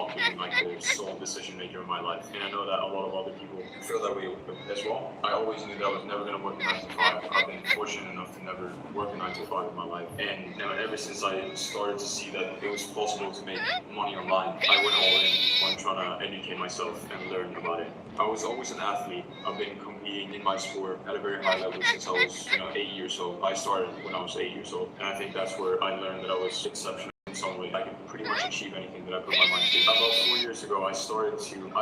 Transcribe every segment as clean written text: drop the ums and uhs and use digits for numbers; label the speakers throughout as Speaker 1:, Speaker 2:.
Speaker 1: not being like the sole decision maker in my life. And I know that a lot of other people feel that way as well. I always knew that I was never going to work a 9 to 5. I've been fortunate enough to never work a 9 to 5 in my life. And ever since I started to see that it was possible to make money online, I went all in on trying to educate myself and learn about it. I was always an athlete. I've been competing in my sport at a very high level since I was, 8 years old. I started when I was 8 years old, and I think that's where I learned that I was exceptional in some way. I could pretty much achieve anything that I put my mind to. About 4 years ago, I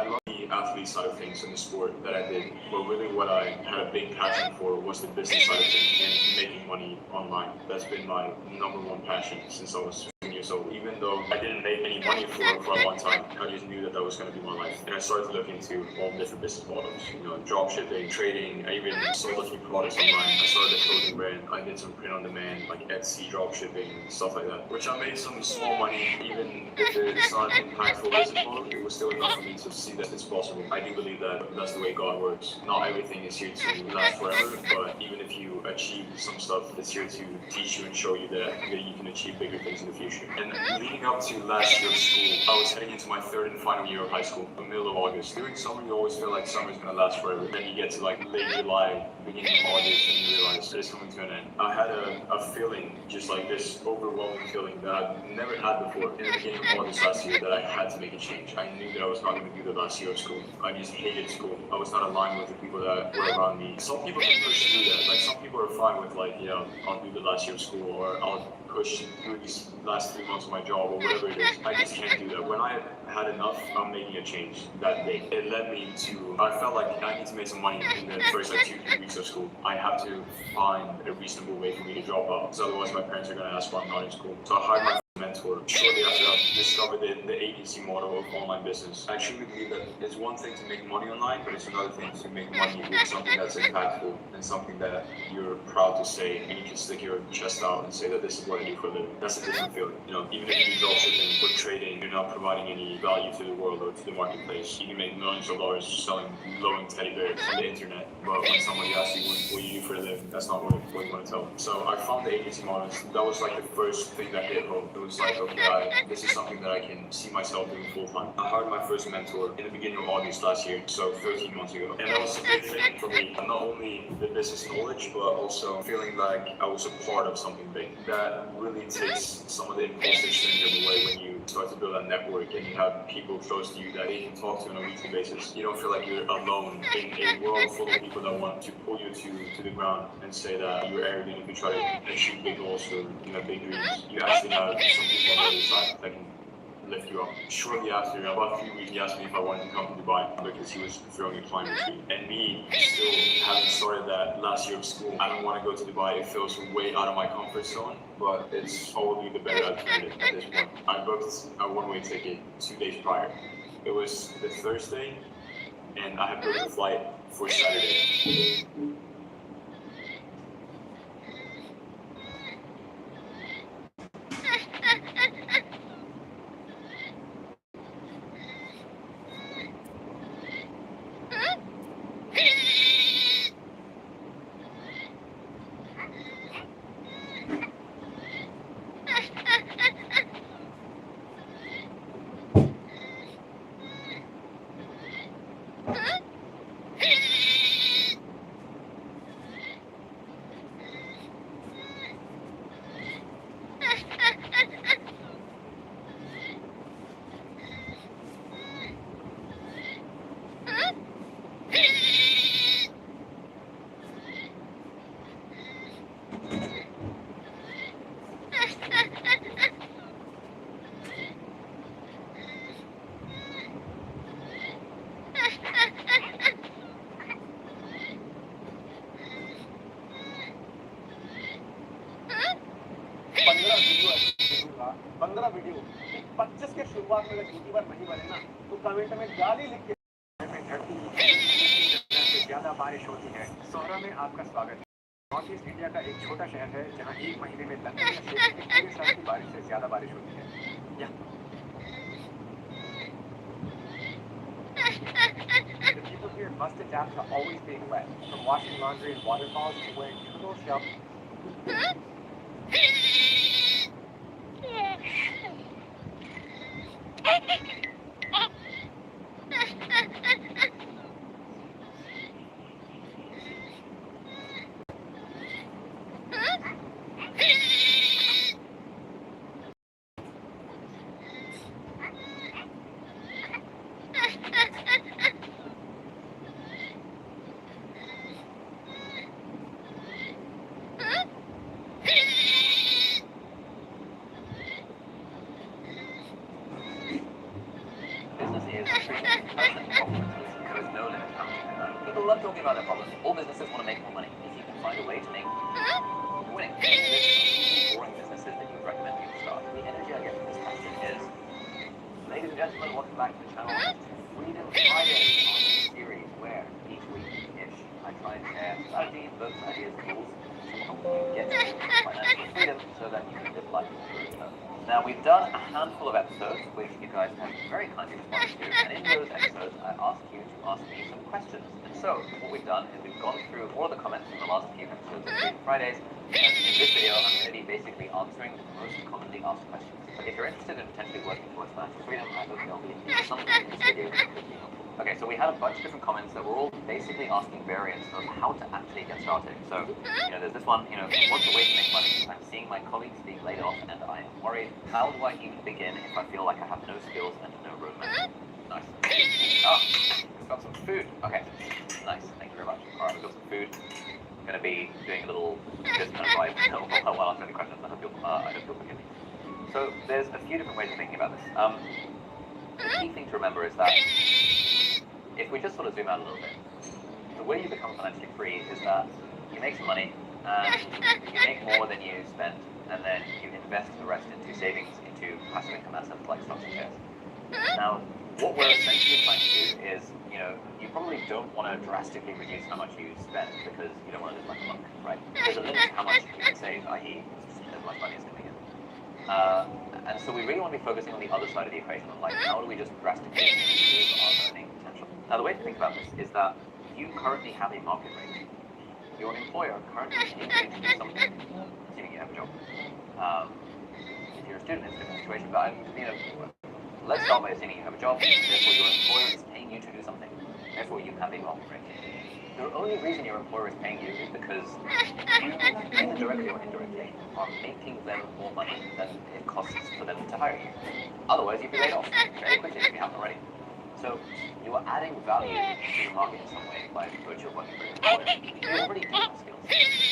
Speaker 1: love the athlete side of things in the sport that I did, but really what I had a big passion for was the business side of things and making money online. That's been my number one passion since I was 15 years old. Even though I didn't make any money for a long time, I just knew that was going to be my life. And I started to look into all different business models, drop shipping, trading. I even sold a few products online. I started a clothing brand. I did some print on demand, like Etsy, drop shipping, stuff like that, which I made some small money. Even if it's not an impactful business model, it was still enough for me to see that it's possible. I do believe that that's the way God works. Not everything is here to last forever, but even if you achieve some stuff, it's here to teach you and show you that you can achieve bigger things in the future. And leading up to last year of school, I was heading into my third and final year of high school, the middle of August. During summer, you always feel like summer's gonna last forever. Then you get to like late July, beginning of August, and you realize it's coming to an end. I had a feeling, just like this overwhelming feeling that I've never had before in the beginning of August last year, that I had to make a change. I knew that I was not going to do the last year of school. I just hated school. I was not aligned with the people that were around me. Some people can push through that. Like, some people are fine with like, yeah, I'll do the last year of school, or I'll push through these last 3 months of my job, or whatever it is. I just can't do that. When I had enough, I'm making a change that day. It led me to, I felt like I need to make some money in the first like 2-3 weeks of school. I have to find a reasonable way for me to drop out, because otherwise my parents are going to ask why I'm not in school. So I hired my mentor. Shortly after I discovered the agency model of online business. I truly believe that it's one thing to make money online, but it's another thing to make money with something that's impactful and something that you're proud to say, and you can stick your chest out and say that this is what I do for a living. That's a different feeling. Even if you do dropshipping or trading, you're not providing any value to the world or to the marketplace. You can make millions of dollars selling glowing teddy bears on the internet, but when somebody asks you what you do for a living, that's not what you want to tell them. So I found the agency model. That was like the first thing that hit home. It was like, okay, this is something that I can see myself doing full time. I hired my first mentor in the beginning of August last year, so 13 months ago. And that was a big thing for me. Not only the business knowledge, but also feeling like I was a part of something big. That really takes some of the impulsive syndrome away when you start to build a network and you have people close to you that you can talk to on a weekly basis. You don't feel like you're alone in a world full of people that want to pull you to the ground and say that you're arrogant if you try to achieve big goals or big dreams. You actually have some people on the other side that can lift you up. Shortly after, about 3 weeks, he asked me if I wanted to come to Dubai because he was throwing a climb retreat. And me, still having started that last year of school, I don't want to go to Dubai. It feels way out of my comfort zone, but it's probably the better alternative at this point. I booked a one-way ticket 2 days prior. It was the Thursday, and I had booked the flight for Saturday.
Speaker 2: पंद्रह video 25 के शुरुआत में अगर YouTuber नहीं बने ना तो comment में गाली लिख के से ज्यादा बारिश होती है। सोहरा में आपका स्वागत है। नॉर्थ ईस्ट इंडिया का एक छोटा शहर है जहां एक महीने में लंदन या क्षेत्र में पूरे साल की बारिश से ज्यादा बारिश होती है। The people here must adapt to always being wet, from washing laundry in waterfalls to wearing turtle shell.
Speaker 3: person compliments us, there is no limit to how much you can earn. People love talking about their problems. All businesses want to make more money. If you can find a way to make you're winning. There's boring businesses that you would recommend people start. The energy I get from this question is, ladies and gentlemen, welcome back to the channel. Freedom Friday on this series where each week-ish I try and share strategies, books, ideas, tools to help you get financial freedom so that you can live life with freedom. Now, we've done a handful of episodes, which you guys have very kindly responded to, and in those episodes, I asked you to ask me some questions. And so, what we've done is we've gone through all of the comments from the last few episodes of Freedom Fridays, and in this video, I'm going to be basically answering the most commonly asked questions. If you're interested in potentially working towards financial freedom, I hope there'll be something in this video that could be helpful. Okay, so we had a bunch of different comments that were all basically asking variants of how to actually get started. So, there's this one, what's the way to make money? I'm seeing my colleagues being laid off and I am worried. How do I even begin if I feel like I have no skills and no roadmap? Nice. Oh, we've got some food. Okay, nice. Thank you very much. All right, we've got some food. I'm going to be doing a little this kind of vibe while answering the questions. I hope you'll forgive me. So there's a few different ways of thinking about this. The key thing to remember is that if we just sort of zoom out a little bit, the way you become financially free is that you make some money and you make more than you spend, and then you invest the rest into savings, into passive income assets like stocks and shares. Now, what we're essentially trying to do is, you probably don't want to drastically reduce how much you spend because you don't want to live like a monk, right? There's a limit to how much you can save, i.e. as much money as coming in. And so we really want to be focusing on the other side of the equation, on like how do we just drastically improve our earning potential. Now the way to think about this is that you currently have a market rate. Your employer currently pays you to do something, assuming you have a job. If you're a student, it's a different situation, but let's start by assuming you have a job, therefore your employer is paying you to do something. Therefore you have a market rate. The only reason your employer is paying you is because you, either directly or indirectly, are making them more money than it costs for them to hire you. Otherwise, you'd be laid off very quickly if you haven't already. So you are adding value to the market in some way by virtue of working for your employer. You already do have skills.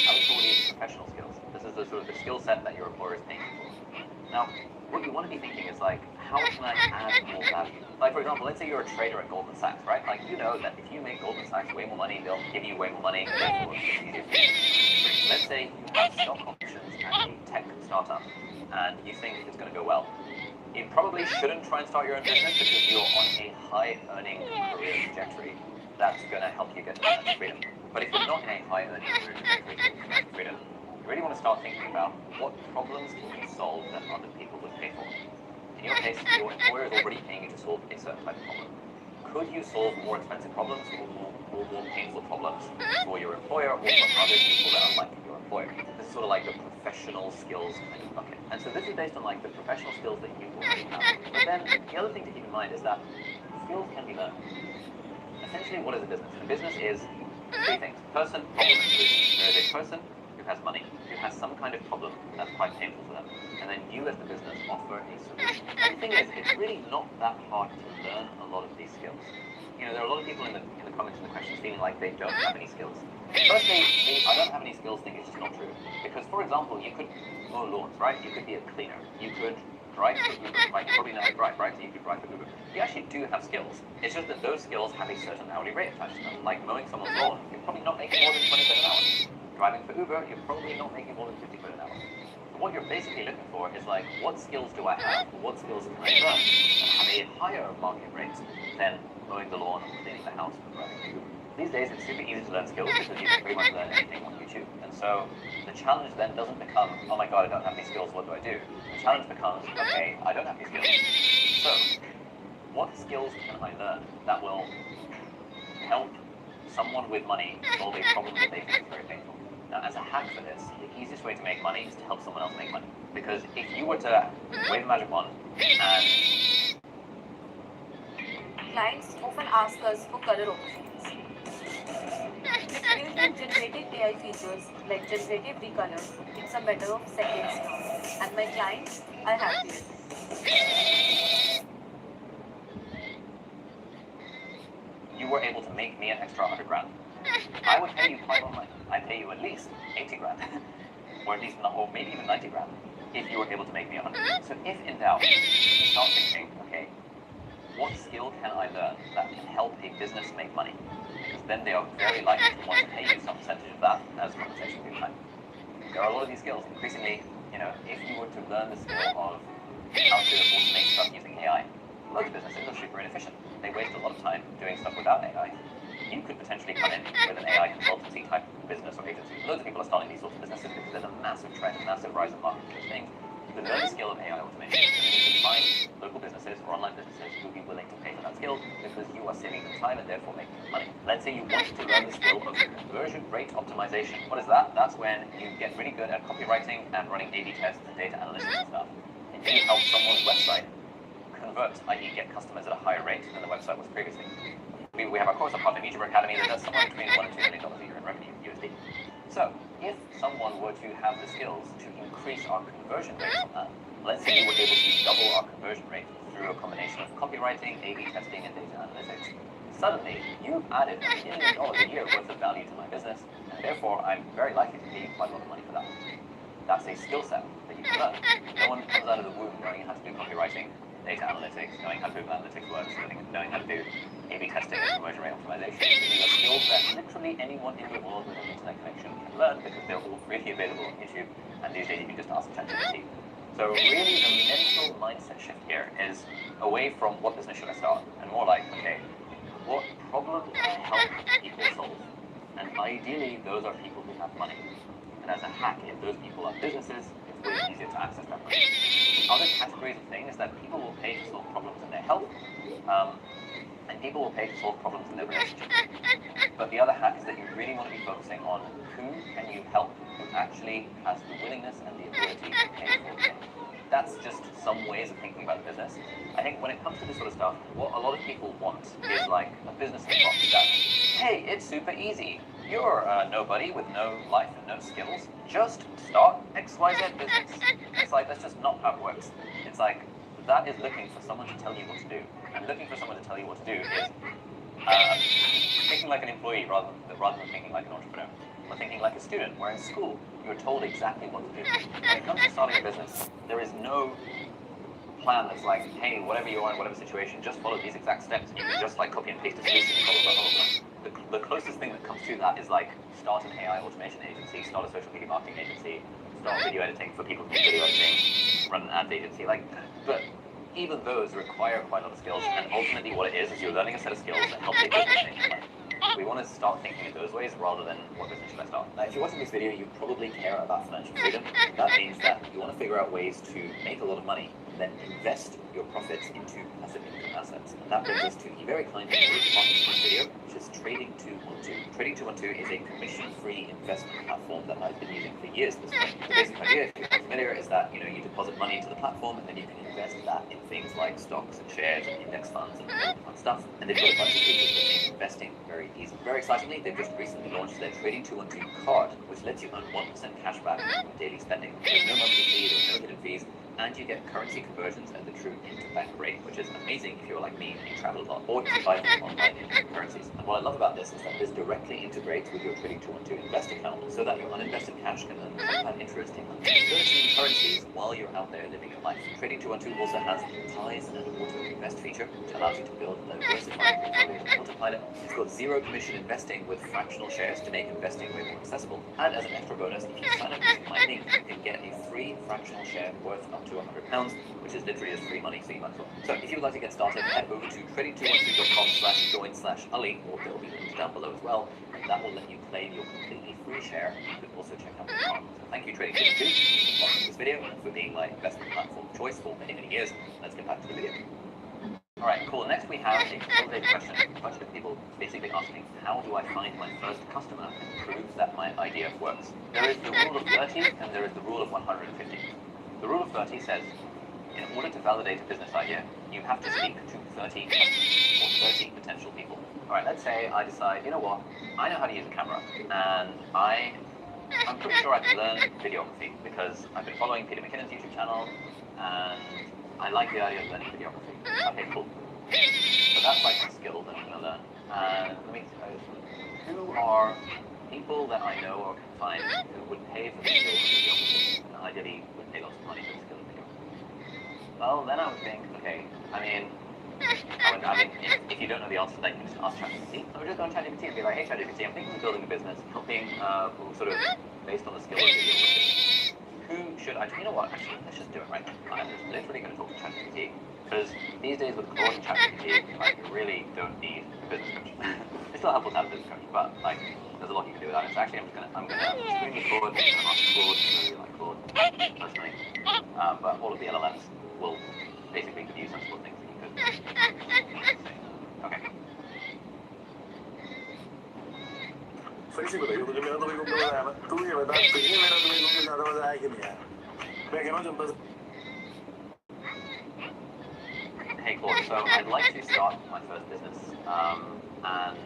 Speaker 3: I would call these professional skills. This is the sort of the skill set that your employer is paying you for. Now, what you want to be thinking is like, how can I add more value? Like, for example, let's say you're a trader at Goldman Sachs, right? Like, you know that if you make Goldman Sachs way more money, they'll give you way more money, therefore it's easier for you. Let's say you have stock options at a tech startup, and you think it's going to go well. You probably shouldn't try and start your own business because you're on a high-earning career trajectory that's going to help you get to financial freedom. But if you're not in a high-earning career trajectory to financial freedom, you really want to start thinking about what problems can you solve that other people would pay for. In your case, your employer is already paying you to solve a certain type of problem. Could you solve more expensive problems or more painful problems for your employer or for other people that are like your employer? This is sort of like the professional skills kind of bucket. And so this is based on like the professional skills that you already have. But then the other thing to keep in mind is that skills can be learned. Essentially, what is a business? A business is three things: person, problem, and solution. There is a person who has money, who has some kind of problem that's quite painful for them, and then you as the business offer a solution. And the thing is, it's really not that hard to learn a lot of these skills. There are a lot of people in the comments and the questions feeling like they don't have any skills. Firstly, the I don't have any skills thing is just not true. Because, for example, you could mow lawns, right? You could be a cleaner. You could drive for Uber, right? You probably know how to drive, right? So you could drive for Uber. You actually do have skills. It's just that those skills have a certain hourly rate attached to them. Like mowing someone's lawn, you're probably not making more than 20 quid an hour. Driving for Uber, you're probably not making more than 50 quid an hour. But what you're basically looking for is like, what skills do I have? What skills can I learn and have a higher market rate than mowing the lawn or cleaning the house or driving for Uber? These days, it's super easy to learn skills because you can pretty much learn anything on YouTube. And so the challenge then doesn't become, oh my god, I don't have any skills, what do I do? The challenge becomes, okay, I don't have any skills. So what skills can I learn that will help someone with money solve a problem that they think is very painful? Now, as a hack for this, the easiest way to make money is to help someone else make money. Because if you were to wave a magic wand and...
Speaker 4: Clients often ask us for color options. Built in generative AI features like generative recolor in some matter of seconds now, and my clients are happy with it.
Speaker 3: You were able to make me an extra 100 grand. I would pay you quite a lot of money. I'd pay you at least 80 grand, or at least, or maybe even 90 grand, if you were able to make me 100. So if in doubt, you start thinking, okay, what skill can I learn that can help a business make money? Because then they are very likely to want to pay you some percentage of that as compensation for your time. There are a lot of these skills. Increasingly, if you were to learn the skill of how to automate stuff using AI, loads of businesses are super inefficient. They waste a lot of time doing stuff without AI. You could potentially come in with an AI consultancy type business or agency. Loads of people are starting these sorts of businesses because there's a massive trend, massive rise in market for those things. You can learn the skill of AI automation, and then you can find local businesses or online businesses who will be willing to pay for that skill because you are saving them time and therefore making them money. Let's say you want to learn the skill of conversion rate optimization. What is that? That's when you get really good at copywriting and running A/B tests and data analytics and stuff. And you help someone's website convert, i.e. get customers at a higher rate than the website was previously. We have our course, our partner Media Academy, that does somewhere between $1 and $2 million a year in revenue, USD. So, if someone were to have the skills to increase our conversion rate on that, let's say you were able to double our conversion rate through a combination of copywriting, A/B testing, and data analytics, suddenly you've added $1 million a year worth of value to my business, and therefore I'm very likely to pay you quite a lot of money for that. That's a skill set that you can learn. No one comes out of the womb knowing how to do copywriting, data analytics, knowing how Google Analytics works, knowing how to do A/B testing and conversion rate optimization. These are skills that literally anyone in the world with an internet connection can learn because they're all freely available on YouTube, and these days you can just ask ChatGPT. So really the mental mindset shift here is away from what business should I start, and more like, okay, what problem can I help people solve? And ideally those are people who have money. And as a hack, if those people are businesses, it's way easier to access that money. The other categories of thing is that people will pay to solve problems in their health, and people will pay to solve problems in their relationships. But the other hack is that you really want to be focusing on who can you help, who actually has the willingness and the ability to pay for it. That's just some ways of thinking about the business. I think when it comes to this sort of stuff, what a lot of people want is like a business in a box that, hey, it's super easy. You're nobody with no life and no skills. Just start XYZ business. It's like, that's just not how it works. It's like, that is looking for someone to tell you what to do. And looking for someone to tell you what to do is thinking like an employee rather than thinking like an entrepreneur. Or thinking like a student, where in school, you're told exactly what to do. When it comes to starting a business, there is no plan that's like, hey, whatever you are in whatever situation, just follow these exact steps. You can just like copy and paste a solution and blah, blah, blah, blah, blah. The closest thing that comes to that is like start an AI automation agency, start a social media marketing agency, start video editing for people who do video editing, run an ads agency. But even those require quite a lot of skills, and ultimately what it is you're learning a set of skills that help a business make money. We want to start thinking in those ways rather than what business should I start. Now, if you're watching this video, you probably care about financial freedom. That means that you want to figure out ways to make a lot of money, then invest your profits into passive income assets. And that brings us to the very kind of part of this video, which is Trading 212. Trading 212 is a commission-free investment platform that I've been using for years at this point. The basic idea, if you're not familiar, is that you deposit money into the platform and then you can invest that in things like stocks and shares and index funds and fun stuff. And they've got a bunch of features that make investing very easy. Very excitingly, they've just recently launched their Trading 212 card, which lets you earn 1% cash back on daily spending. There's no monthly fee, there's no hidden fees, and you get currency conversions at the true interbank rate, which is amazing if you're like me and you travel a lot, or if you buy things online in currencies. And what I love about this is that this directly integrates with your Trading 212 Invest account, so that your uninvested cash can earn compound interest in 13 currencies while you're out there living your life. Trading 212 also has the ties and auto invest feature, which allows you to build a diversified portfolio on Autopilot. It's got zero commission investing with fractional shares to make investing way more accessible. And as an extra bonus, if you sign up using my link, you can get a free fractional share worth up to £100, which is literally just free money, so you might as well. So if you would like to get started, head over to trading212.com/join/Ali, or there will be links down below as well, and that will let you claim your completely free share. You can also check out the card. So thank you, Trading212, for watching this video and for being my investment platform choice for many, many years. Let's get back to the video. Alright, cool. Next we have a consolidated question. A bunch of people basically asking, how do I find my first customer and prove that my idea works? There is the rule of 30 and there is the rule of 150. The rule of 30 says, in order to validate a business idea, you have to speak to 30 customers or 30 potential people. Alright, let's say I decide, you know what, I know how to use a camera, and I'm pretty sure I can learn videography because I've been following Peter McKinnon's YouTube channel, and I like the idea of learning videography. Okay, cool. So that's like a skill that I'm going to learn. And let me who are people that I know or can find who would pay for the skill of videography, and ideally would pay lots of money for the skill of videography? Well, then I would think, okay, I mean, I I mean, if you don't know the answer, then you can just ask ChatGPT. So we're just going to ChatGPT and be like, hey ChatGPT, I'm thinking of building a business, helping sort of based on the skill of video. Who should I? You know what? Actually, let's just do it right now. I'm just literally going to talk to ChatGPT because these days with Claude and ChatGPT, like you really don't need a business coach. It's still helpful to have a business coach, but like there's a lot you can do without it. So actually, I'm gonna screen record and ask Claude. I really like Claude personally, but all of the LLMs will basically give you sensible things that you could say. Okay.
Speaker 5: सही से बताइए मुझे मेरा तो बिल्कुल मजा आया तू ये बता तुझे मेरा तो बिल्कुल ज्यादा मजा आया कि नहीं आया मैं कह रहा हूँ जब बस
Speaker 3: Hey Claude, so I'd like to start my first business, and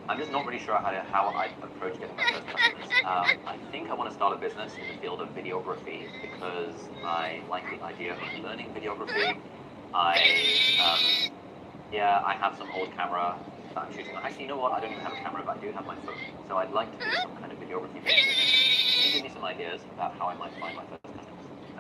Speaker 3: I'm just not really sure how I'd approach getting my first customers. I think I want to start a business in the field of videography because I like the idea of learning videography. I have some old camera that I'm shooting on. Actually, you know what? I don't even have a camera, but I do have my phone. So I'd like to do some kind of videography business. Can you give me some ideas about how I might find my first customers?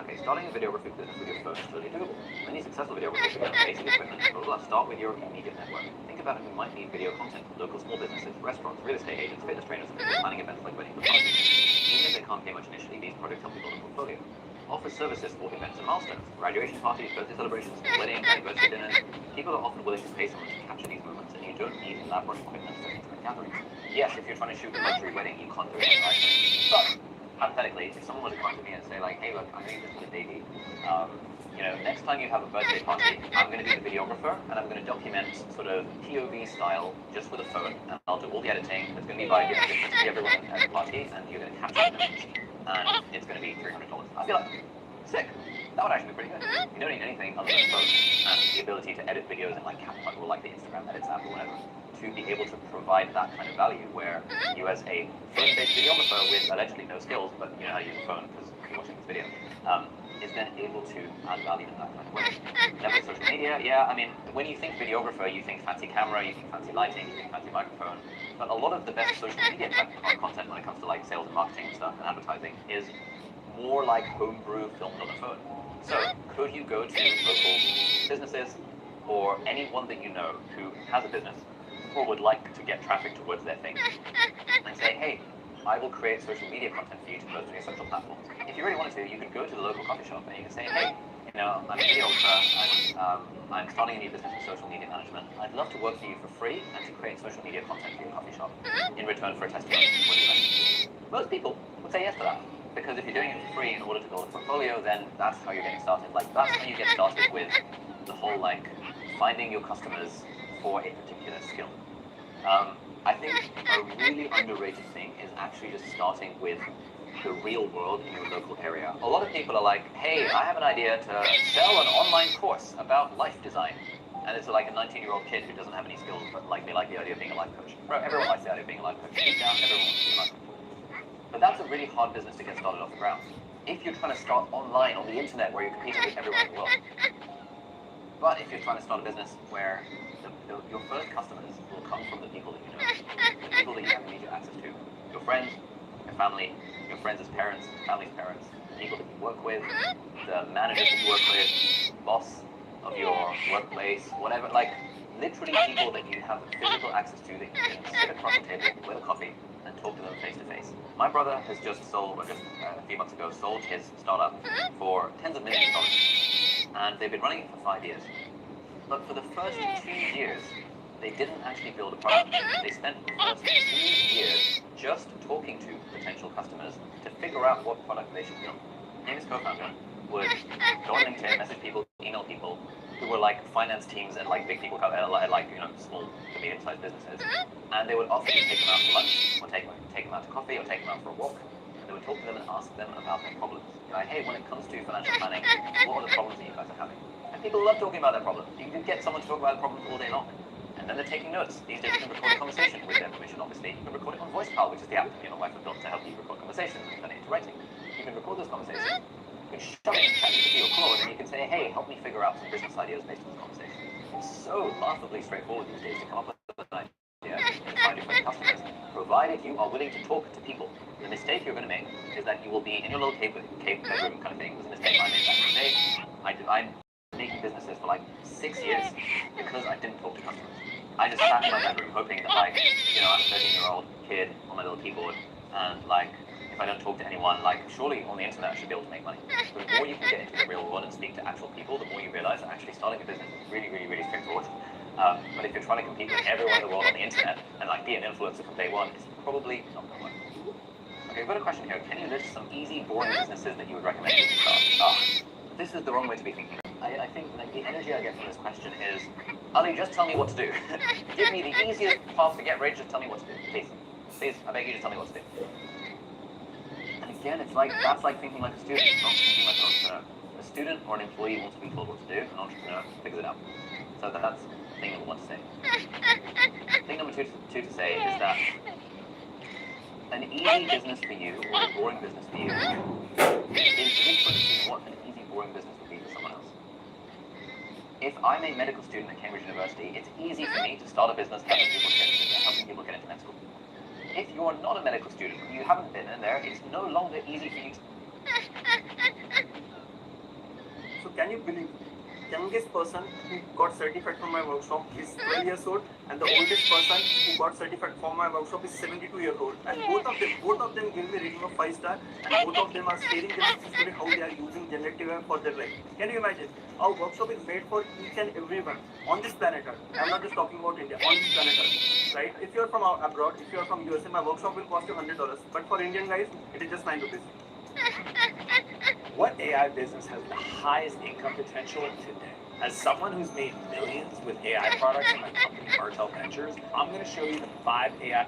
Speaker 3: Okay, starting a videography business with your phone is totally doable. Many successful videographers have basic equipment. Start with your immediate network. Think about who might need video content from local small businesses, restaurants, real estate agents, fitness trainers, and people planning events like weddings or parties. Even if they can't pay much initially, these projects help you build a portfolio. Offer services for events and milestones, graduation parties, birthday celebrations, weddings, anniversary dinners. People are often willing to pay someone to capture these moments, and you don't need elaborate equipment for intimate gatherings. Yes, if you're trying to shoot a luxury wedding, you can't do it on iPhone. But hypothetically, if someone were to come to me and say like, hey look, I'm doing this with a baby, next time you have a birthday party, I'm going to be the videographer and I'm going to document sort of POV style just with a phone, and I'll do all the editing. It's going to be by different to everyone at the party, and you're going to capture them, and it's going to be $300. I feel like sick. That would actually be pretty good. You don't need anything other than a phone and the ability to edit videos in like CapCut or like the Instagram edits app or whatever, to be able to provide that kind of value where you as a phone-based videographer with allegedly no skills, but you know how to use a phone because you're watching this video, is then able to add value in that kind of way. Level social media, yeah, I mean, when you think videographer, you think fancy camera, you think fancy lighting, you think fancy microphone, but a lot of the best social media type of content when it comes to like sales and marketing stuff and advertising is more like homebrew filmed on a phone. So, could you go to local businesses or anyone that you know who has a business or would like to get traffic towards their thing and say, hey, I will create social media content for you to post on your social platforms. If you really wanted to, you could go to the local coffee shop and you can say, hey, I'm a videographer, I'm starting a new business in social media management. I'd love to work for you for free and to create social media content for your coffee shop in return for a testimonial. What do you think? Most people would say yes to that. Because if you're doing it for free in order to build a portfolio, then that's how you're getting started. Like, that's how you get started with the whole, like, finding your customers for a particular skill. I think a really underrated thing is actually just starting with the real world in your local area. A lot of people are like, hey, I have an idea to sell an online course about life design. And it's like a 19-year-old kid who doesn't have any skills, but like they like the idea of being a life coach. Bro, everyone likes the idea of being a life coach. Deep down, everyone wants to be a life coach. But that's a really hard business to get started off the ground. If you're trying to start online on the internet where you're competing with everyone in the world. But if you're trying to start a business where your first customers will come from the people that you know, the people that you have immediate access to, your friends, your family, your friends' parents, family's parents, the people that you work with, the managers that you work with, boss of your workplace, whatever, like literally people that you have physical access to that you can sit across the table with a coffee and talk to them face to face. My brother has just sold, or just a few months ago, sold his startup for tens of millions of dollars. And they've been running it for 5 years. But for the first 2 years, they didn't actually build a product. They spent the first 2 years just talking to potential customers to figure out what product they should build. He and his co-founder would go on LinkedIn, message people, email people who were like finance teams at like big people, like small to medium-sized businesses, and they would often take them out to lunch, or take them out to coffee, or take them out for a walk, and they would talk to them and ask them about their problems. Like, hey, when it comes to financial planning, what are the problems that you guys are having? And people love talking about their problems. You can get someone to talk about their problems all day long, and then they're taking notes. These days you can record a conversation with their permission, obviously. You can record it on VoicePal, which is the app that my wife has built to help you record conversations and turn it into writing. You can record those conversations. You can shove it in ChatGPT or Claude, and you can say, hey, help me figure out some business ideas based on this conversation. It's so laughably straightforward these days to come up with an idea and find your first customers, provided you are willing to talk to people. The mistake you're going to make is that you will be in your little cave bedroom kind of thing. It was a mistake I made back in the day. I making businesses for like 6 years because I didn't talk to customers. I just sat in my bedroom hoping that I'm a 13-year-old kid on my little keyboard, and if I don't talk to anyone, surely on the internet I should be able to make money. But the more you can get into the real world and speak to actual people, the more you realize that actually starting a business is really, really, really straightforward. But if you're trying to compete with everyone in the world on the internet and be an influencer from day one, it's probably not going to work. Okay, we've got a question here. Can you list some easy, boring businesses that you would recommend people start? This is the wrong way to be thinking. I think the energy I get from this question is, Ali, just tell me what to do. Give me the easiest path to get rich, just tell me what to do. Please. Please, I beg you, just tell me what to do. And again, that's like thinking like a student, not thinking like an entrepreneur. A student or an employee wants to be told what to do, an entrepreneur figures it out. So that's thing number one to say. Thing number two to say is that an easy business for you or a boring business for you is different to what an easy, boring business would be for someone else. If I'm a medical student at Cambridge University, it's easy for me to start a business helping people get into med school. If you're not a medical student, you haven't been in there, it's no longer easy for you to...
Speaker 6: So can you believe, youngest person who got certified from my workshop is 12 years old, and the oldest person who got certified from my workshop is 72 years old. And both of them give me a rating of 5-star, and both of them are sharing their success story, how they are using generative AI for their life. Can you imagine? Our workshop is made for each and everyone on this planet Earth. I'm not just talking about India, on this planet Earth, right? If you're from abroad, if you're from USA, my workshop will cost you $100, but for Indian guys, it is just 9 rupees.
Speaker 2: What AI business has the highest income potential today? As someone who's made millions with AI products in my company, Martel Ventures, I'm going to show you the 5 AI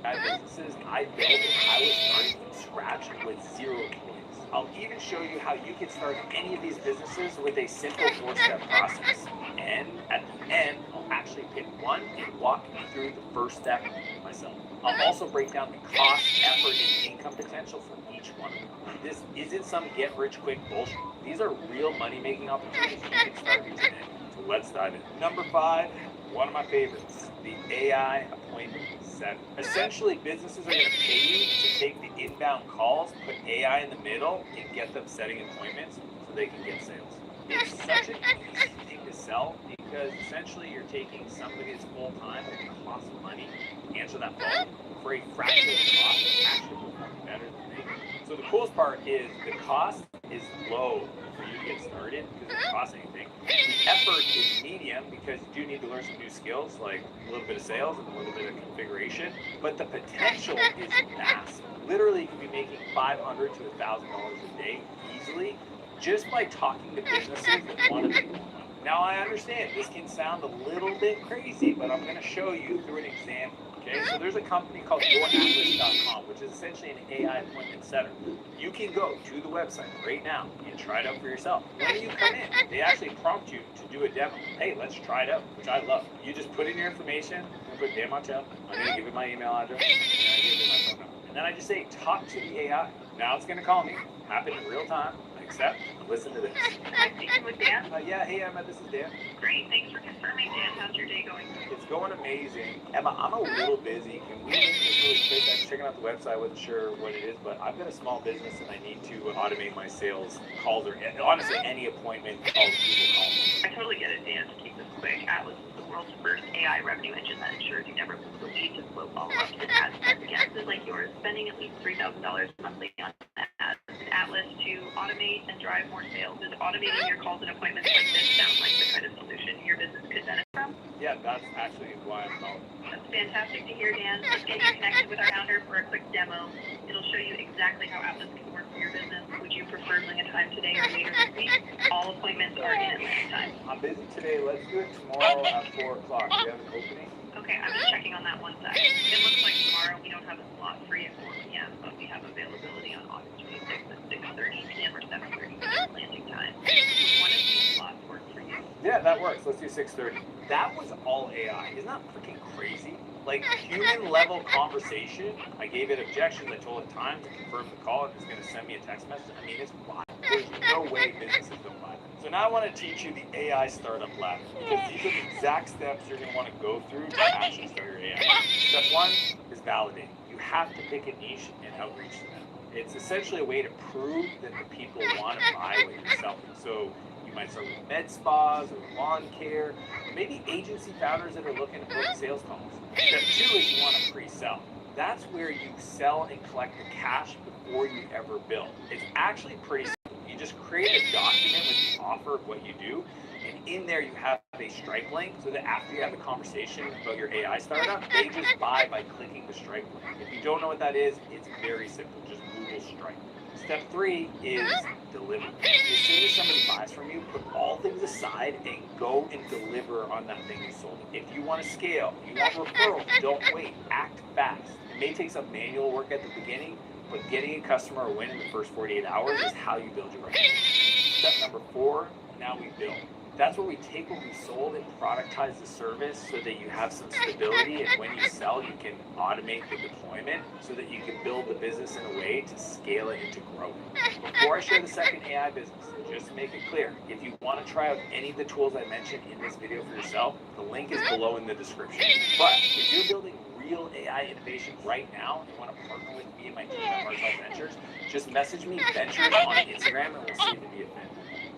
Speaker 2: businesses I built, and I was starting from scratch with 0 employees. I'll even show you how you can start any of these businesses with a simple 4-step process. And at the end, I'll actually pick one and walk you through the first step myself. I'll also break down the cost, effort, and income potential for each one of them. This isn't some get-rich-quick bullshit. These are real money-making opportunities you can start today. So let's dive in. Number 5, one of my favorites, the AI appointment setter. Essentially, businesses are going to pay you to take the inbound calls, put AI in the middle, and get them setting appointments so they can get sales. It's such an easy thing to sell because essentially you're taking somebody that's full-time that costs money to answer that phone for a fraction of the cost and actually performing better than they do. So the coolest part is the cost is low for you to get started because it doesn't cost anything. The effort is medium because you do need to learn some new skills like a little bit of sales and a little bit of configuration, but the potential is massive. Literally, you can be making $500 to $1,000 a day easily just by talking to businesses that want to make more money. Now, I understand this can sound a little bit crazy, but I'm going to show you through an example. Okay, so there's a company called YourAtlas.com, which is essentially an AI appointment setter. You can go to the website right now and try it out for yourself. When you come in, they actually prompt you to do a demo. Hey, let's try it out, which I love. You just put in your information. I'm going to put Dan Martel. I'm going to give it my email address. And I give it my phone number. And then I just say, talk to the AI. Now it's going to call me. Happen in real time. Accept. Listen to this.
Speaker 7: Am I speaking with Dan?
Speaker 2: Yeah, hey Emma, this is Dan.
Speaker 7: Great, thanks for confirming, Dan. How's your day going?
Speaker 2: It's going amazing. Emma, I'm a little busy. Can we make this really quick? I'm checking out the website. I wasn't sure what it is, but I've got a small business and I need to automate my sales calls or honestly any appointment calls people call me.
Speaker 7: I totally get it, Dan. To keep this quick, Atlas is the world's first AI revenue engine that ensures you never lose the lead to slow follow-ups and ads to guesses like yours, spending at least $3,000 monthly on ads. Atlas to automate and drive more sales. Is automating your calls and appointments like this sound like the kind of solution your business could benefit from?
Speaker 2: Yeah, that's actually why I'm calling.
Speaker 7: That's fantastic to hear, Dan. Let's get you connected with our founder for a quick demo. It'll show you exactly how Atlas can work for your business. Would you prefer doing a time today or later this week? All appointments are in Atlantic time.
Speaker 2: I'm busy today. Let's do it tomorrow at 4 o'clock. Do you have an opening?
Speaker 7: Okay, I'm just checking on that one sec. It looks like tomorrow we don't have a slot free at 4 p.m., but we have availability on August 26th at 6:30 p.m. or 7:30 p.m. Atlantic time. One of these slots work for you.
Speaker 2: Yeah, that works. Let's do 6:30. That was all AI. Isn't that freaking crazy? Like human level conversation. I gave it objections. I told it time to confirm the call and it's going to send me a text message. I mean, it's wild. There's no way businesses don't buy that. So now I want to teach you the AI startup ladder because these are the exact steps you're going to want to go through to actually start your AI. Step 1 is validating. You have to pick a niche and outreach to them. It's essentially a way to prove that the people want to buy what you're selling. So you might start with med spas or lawn care, or maybe agency founders that are looking to book sales calls. Step 2 is you want to pre-sell. That's where you sell and collect the cash before you ever bill. It's actually pretty simple. You just create a document with the offer of what you do, and in there you have a Stripe link so that after you have a conversation about your AI startup, they just buy by clicking the Stripe link. If you don't know what that is, it's very simple. Just Google Stripe. Step 3 is deliver. As soon as somebody buys from you, put all things aside and go and deliver on that thing you sold. If you want to scale, you want referrals, don't wait. Act fast. It may take some manual work at the beginning, but getting a customer a win in the first 48 hours is how you build your reputation. Step number 4, now we build. That's where we take what we sold and productize the service so that you have some stability, and when you sell, you can automate the deployment so that you can build the business in a way to scale it and to grow it. Before I share the second AI business, just to make it clear, if you want to try out any of the tools I mentioned in this video for yourself, the link is below in the description. But if you're building real AI innovation right now and you want to partner with me and my team at Martel Ventures, just message me Ventures on Instagram and we'll see if it'd be a fit.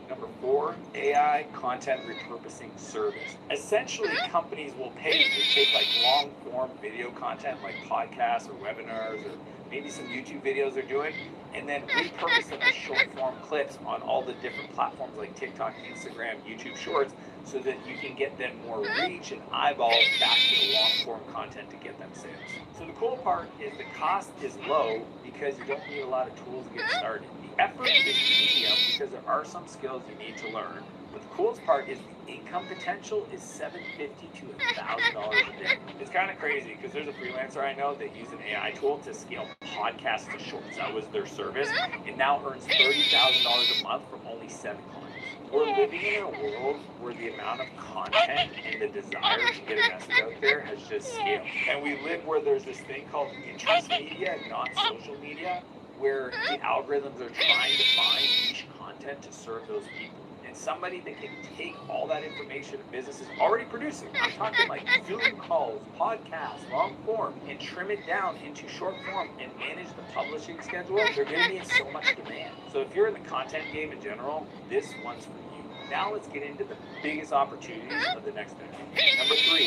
Speaker 2: Number 4, AI content repurposing service. Essentially, companies will pay you to take like long form video content like podcasts or webinars or maybe some YouTube videos they're doing, and then repurpose them as short form clips on all the different platforms like TikTok, Instagram, YouTube Shorts, so that you can get them more reach and eyeballs back to the long form content to get them sales. So the cool part is the cost is low because you don't need a lot of tools to get started. The effort is medium because there are some skills you need to learn. But the coolest part is the income potential is $750 to $1,000 a day. It's kind of crazy because there's a freelancer I know that used an AI tool to scale podcasts to shorts. That was their service, and now earns $30,000 a month from only 7 clients. We're living in a world where the amount of content and the desire to get a message out there has just scaled. And we live where there's this thing called interest media, not social media, where the algorithms are trying to find niche content to serve those people. And somebody that can take all that information a business is already producing, I'm talking like Zoom calls, podcasts, long form, and trim it down into short form and manage the publishing schedule, they're going to be in so much demand. So if you're in the content game in general, this one's for you. Now let's get into the biggest opportunities of the next decade. Number 3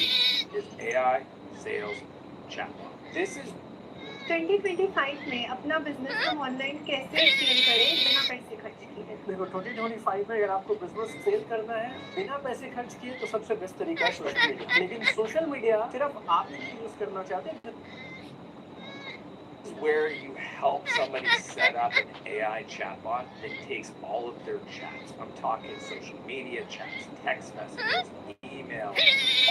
Speaker 2: is AI sales chatbot. This is
Speaker 8: 2025 में अपना business हम online कैसे scale करें बिना पैसे खर्च किए?
Speaker 6: देखो 2025 में अगर आपको बिजनेस सेल करना है बिना पैसे खर्च किए तो सबसे बेस्ट तरीका है सोशल मीडिया। लेकिन सोशल मीडिया सिर्फ आप ही यूज करना चाहते हैं।
Speaker 2: Where you help somebody set up an AI chatbot that takes all of their chats. I'm talking social media chats, text messages, email,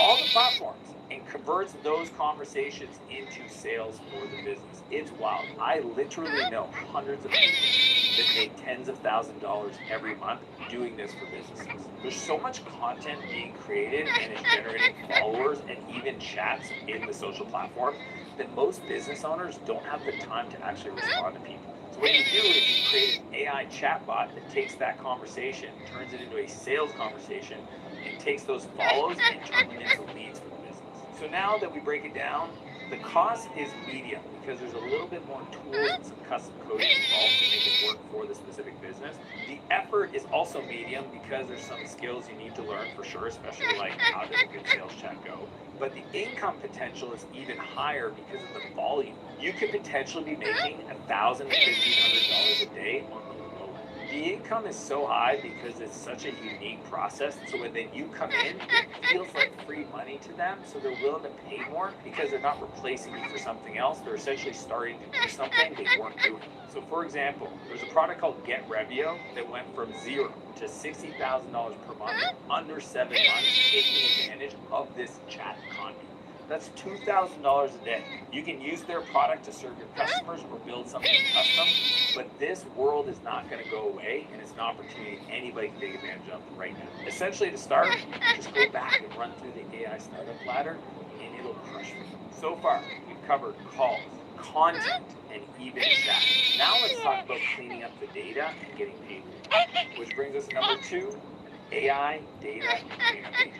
Speaker 2: all the platforms, and converts those conversations into sales for the business. It's wild. I literally know hundreds of people that make tens of thousands of dollars every month doing this for businesses. There's so much content being created and it's generating followers and even chats in the social platforms that most business owners don't have the time to actually respond to people. So what you do is you create an AI chatbot that takes that conversation, turns it into a sales conversation, and takes those follows and turns them into leads for the business. So now that we break it down, the cost is medium because there's a little bit more tools and some custom coding involved to make it work for the specific business. The effort is also medium because there's some skills you need to learn for sure, especially like how does a good sales chat go. But the income potential is even higher because of the volume. You could potentially be making $1,000 to $1,500 a day on the low end. The income is so high because it's such a unique process. So when then you come in, it feels like free money to them. So they're willing to pay more because they're not replacing you for something else. They're essentially starting to do something they weren't doing. So for example, there's a product called GetRevio that went from $0 to $60,000 per month in under 7 months, taking advantage of this chat economy. That's $2,000 a day. You can use their product to serve your customers or build something custom, but this world is not going to go away, and it's an opportunity anybody can take advantage of right now. Essentially, to start, just go back and run through the AI startup ladder, and it'll crush you. So far, we've covered calls, content, and even chat. Now let's talk about cleaning up the data and getting paid for it. Which brings us to number 2, AI data database.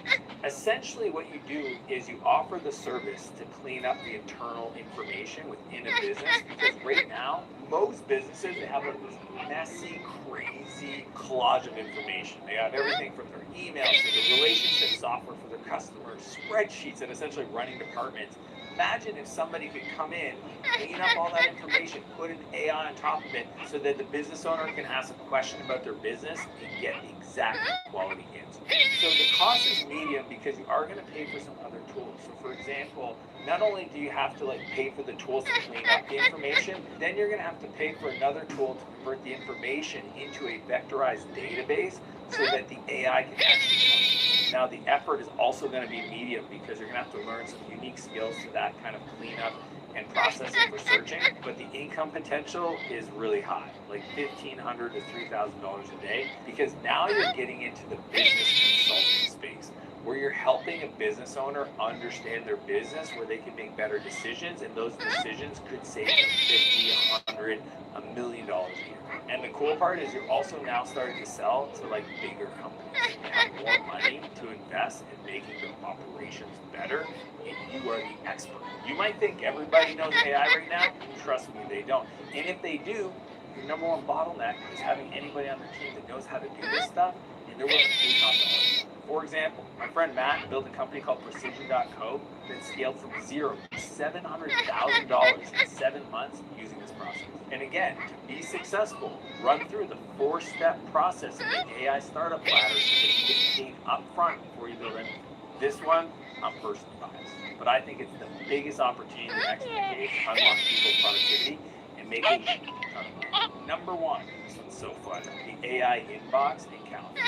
Speaker 2: Essentially what you do is you offer the service to clean up the internal information within a business, because right now most businesses, they have like this messy, crazy collage of information. They have everything from their emails to the relationship software for their customers, spreadsheets, and essentially running departments. Imagine if somebody could come in, clean up all that information, put an AI on top of it so that the business owner can ask a question about their business and get the exact quality answer. So the cost is medium because you are going to pay for some other tools. So for example, not only do you have to like pay for the tools to clean up the information, then you're going to have to pay for another tool to convert the information into a vectorized database so that the AI can actually function. Now the effort is also going to be medium because you're going to have to learn some unique skills to that kind of cleanup and processing for searching, but the income potential is really high, like $1,500 to $3,000 a day, because now you're getting into the business consulting space where you're helping a business owner understand their business, where they can make better decisions, and those decisions could save them $50, $100, $1 million a year. And the cool part is you're also now starting to sell to like bigger companies. They have more money to invest in making their operations better, and you are the expert. You might think everybody knows AI right now. Trust me, they don't. And if they do, your number one bottleneck is having anybody on their team that knows how to do this stuff, and they're willing to pay top dollar. For example, my friend Matt built a company called Precision.co that scaled from zero to $700,000 in 7 months using this process. And again, to be successful, run through the 4-step process of the AI startup ladder so that you get paid up front before you build anything. This one, I'm personally biased, but I think it's the biggest opportunity in the next decade to unlock people's productivity and make a ton of money. Number one, this one's so fun, the AI inbox and calendar.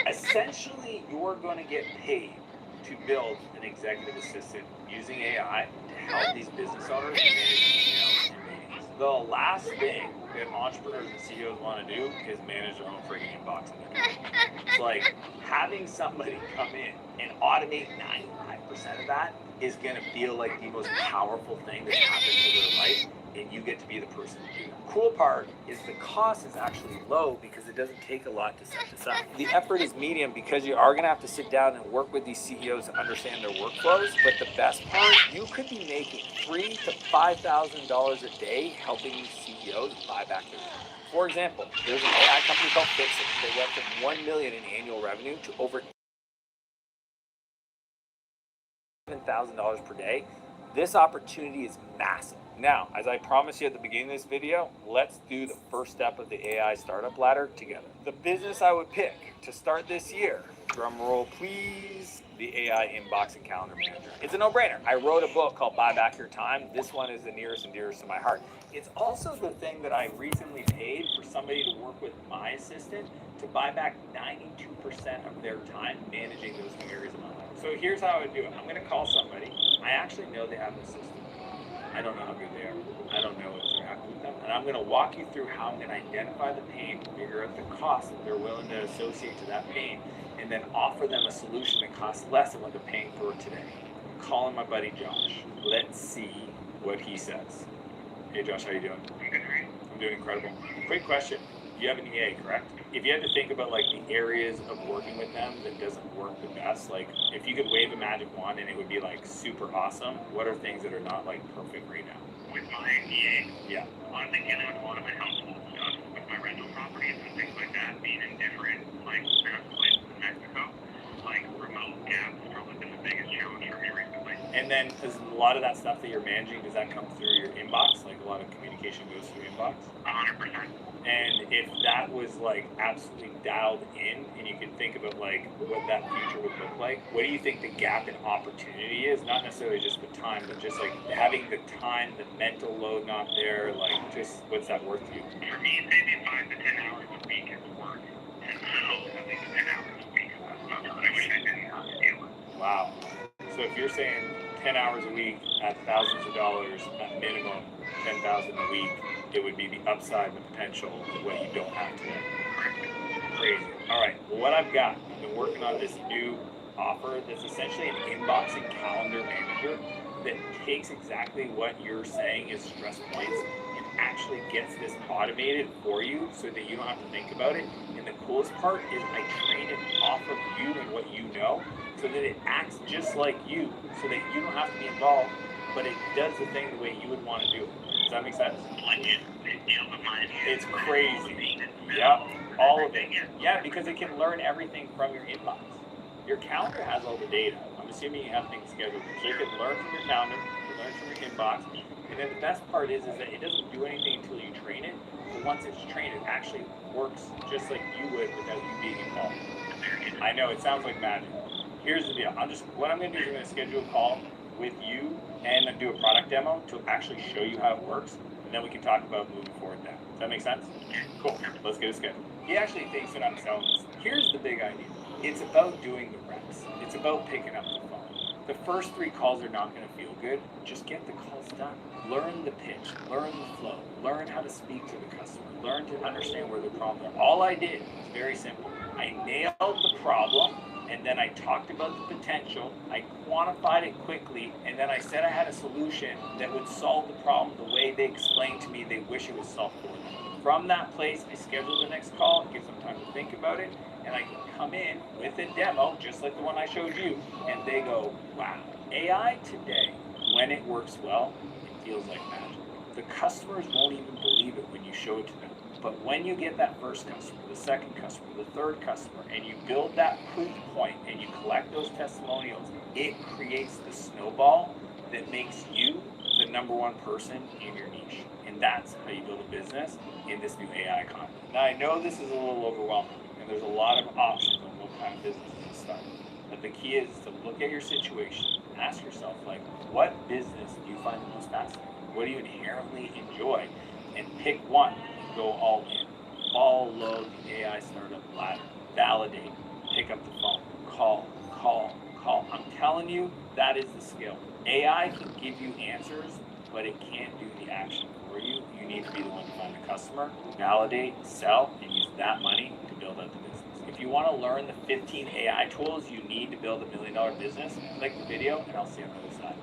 Speaker 2: Essentially, you're going to get paid to build an executive assistant using AI to help these business owners manage emails and meetings. The last thing that entrepreneurs and CEOs want to do is manage their own freaking inbox. It's like having somebody come in and automate 95% of that is going to feel like the most powerful thing that's happened to their life, and you get to be the person to do that. Cool part is the cost is actually low because it doesn't take a lot to set this up. The effort is medium because you are going to have to sit down and work with these CEOs to understand their workflows. But the best part, you could be making $3,000 to $5,000 a day helping these CEOs buy back their time. For example, there's an AI company called Fixit. They went from $1 million in annual revenue to over $7,000 per day. This opportunity is massive. Now, as I promised you at the beginning of this video, let's do the first step of the AI startup ladder together. The business I would pick to start this year, drum roll please, the AI inbox and calendar manager. It's a no-brainer. I wrote a book called Buy Back Your Time. This one is the nearest and dearest to my heart. It's also the thing that I recently paid for somebody to work with my assistant to buy back 92% of their time managing those new areas of my life. So here's how I would do it. I'm going to call somebody. I actually know they have an assistant. I don't know how good they are. I don't know if they're happy with them. And I'm going to walk you through how I'm going to identify the pain, figure out the cost that they're willing to associate to that pain, and then offer them a solution that costs less than what they're paying for today. I'm calling my buddy Josh. Let's see what he says. Hey Josh, how you doing?
Speaker 7: I'm good, right?
Speaker 2: I'm doing incredible. Quick question. You have an EA, correct? If you had to think about like the areas of working with them that doesn't work the best, like if you could wave a magic wand and it would be like super awesome, what are things that are not like perfect right now?
Speaker 7: With my EA,
Speaker 2: Yeah.
Speaker 7: I'm thinking of a lot of my household stuff with my rental properties and things like that, being in different like places in Mexico, like remote gaps probably been the biggest challenge for me recently.
Speaker 2: And then does a lot of that stuff that you're managing, does that come through your inbox? Like a lot of communication goes through inbox?
Speaker 7: 100%.
Speaker 2: And if that was like absolutely dialed in and you could think about like what that future would look like, what do you think the gap in opportunity is? Not necessarily just with time, but just like having the time, the mental load not there, like just what's that worth to you?
Speaker 7: For me, saving 5 to 10 hours a week is work. And so at least 10 hours a week. I wish I didn't have to deal with.
Speaker 2: Wow. So if you're saying 10 hours a week at thousands of dollars, at minimum 10,000 a week, it would be the upside, the potential of what you don't have today. Crazy. All right, well, what I've got, I've been working on this new offer that's essentially an inbox and calendar manager that takes exactly what you're saying is stress points and actually gets this automated for you so that you don't have to think about it. And the coolest part is I train it off of you and what you know, so that it acts just like you, so that you don't have to be involved, but it does the thing the way you would want to do it. Does that make sense? It's crazy. Yeah, all of it. Yeah, because it can learn everything from your inbox. Your calendar has all the data. I'm assuming you have things scheduled. So it can learn from your calendar, it learns from your inbox. And then the best part is that it doesn't do anything until you train it. But once it's trained, it actually works just like you would without you being involved. I know, it sounds like magic. Here's the deal. What I'm going to do is I'm going to schedule a call with you and do a product demo to actually show you how it works. And then we can talk about moving forward then. Does that make sense? Cool. Let's get it scheduled. He actually thinks that I'm selling this. Here's the big idea. It's about doing the reps. It's about picking up the phone. The first 3 calls are not going to feel good. Just get the calls done. Learn the pitch. Learn the flow. Learn how to speak to the customer. Learn to understand where the problems are. All I did was very simple. I nailed the problem, and then I talked about the potential. I quantified it quickly, and then I said I had a solution that would solve the problem the way they explained to me they wish it was solved for them. From that place, I schedule the next call, give them time to think about it, and I can come in with a demo, just like the one I showed you, and they go, wow, AI today, when it works well, it feels like magic. The customers won't even believe it when you show it to them. But when you get that first customer, the second customer, the third customer, and you build that proof point and you collect those testimonials, it creates the snowball that makes you the #1 person in your niche. And that's how you build a business in this new AI economy. Now, I know this is a little overwhelming, and there's a lot of options on what kind of business to start. But the key is to look at your situation, ask yourself, like, what business do you find the most fascinating? What do you inherently enjoy? And pick one. Go all in. Follow the AI startup ladder. Validate. Pick up the phone. Call. I'm telling you, that is the skill. AI can give you answers, but it can't do the action for you. You need to be the one to find the customer, validate, sell, and use that money to build out the business. If you want to learn the 15 AI tools you need to build $1 million business, click the video, and I'll see you on the other side.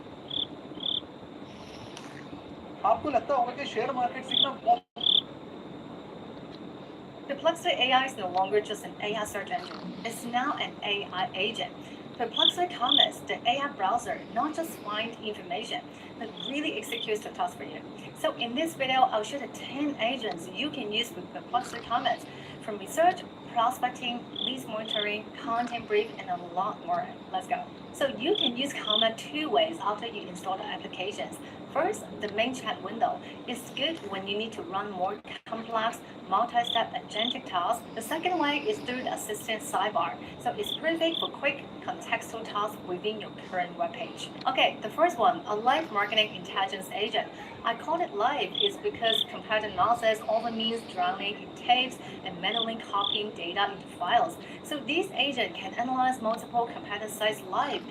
Speaker 6: आपको लगता होगा कि share market सीखना
Speaker 9: Perplexity AI is no longer just an AI search engine. It's now an AI agent. Perplexity Commerce, the AI browser, not just finds information, but really executes the task for you. So in this video, I'll show the 10 agents you can use with Perplexity Commerce, from research, prospecting, leads monitoring, content brief, and a lot more. Let's go. So you can use Comma 2 ways after you install the applications. First, the main chat window is good when you need to run more complex, multi-step agentic tasks. The second way is through the assistant sidebar. So it's perfect for quick contextual tasks within your current web page. Okay, the first one, a live marketing intelligence agent. I call it live is because competitor analysis often means drowning in tapes and manually copying data into files. So this agent can analyze multiple competitor sites live.